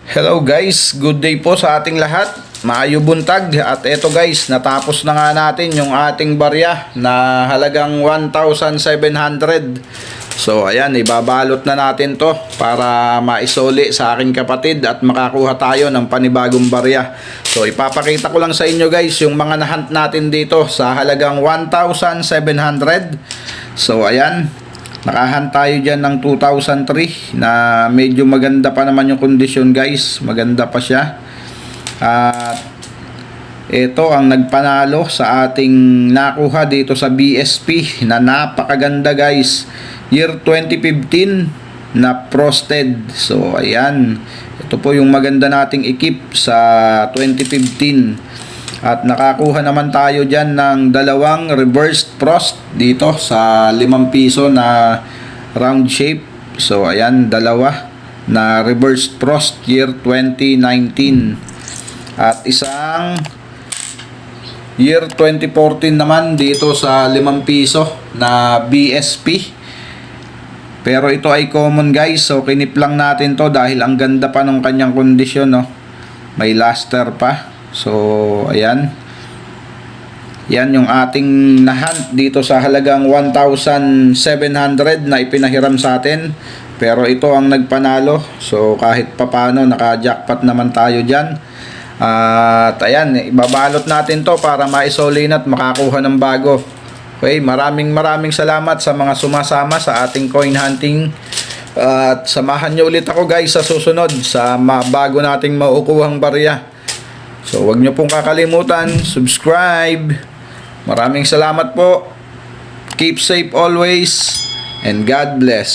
Hello guys, good day po sa ating lahat. Maayo buntag at eto guys, natapos na nga natin yung ating barya na halagang 1,700. So ayan, ibabalot na natin to para maisoli sa aking kapatid at makakuha tayo ng panibagong barya. So ipapakita ko lang sa inyo guys yung mga nahunt natin dito sa halagang 1,700. So ayan, nakahunt tayo dyan ng 2003 na medyo maganda pa naman yung kondisyon guys, maganda pa siya. At ito ang nagpanalo sa ating nakuha dito sa BSP na napakaganda guys, year 2015 na frosted. So ayan, ito po yung maganda nating ekip sa 2015. At nakakuha naman tayo dyan ng dalawang reversed frost dito sa 5 piso na round shape. So ayan, dalawa na reversed frost year 2019. At isang year 2014 naman dito sa 5 piso na BSP. Pero ito ay common guys, so kinip lang natin to dahil ang ganda pa ng kanyang kondisyon, no? May luster pa. So ayan, yan yung ating nahunt dito sa halagang 1,700 na ipinahiram sa atin. Pero ito ang nagpanalo, so kahit papano naka-jackpot naman tayo dyan. At ayan, ibabalot natin to para maisolin at makakuha ng bago. Okay, maraming salamat sa mga sumasama sa ating coin hunting. At samahan nyo ulit ako guys sa susunod sa bago nating maukuhang barya. So wag nyo pong kakalimutan, subscribe. Maraming salamat po. Keep safe always and God bless.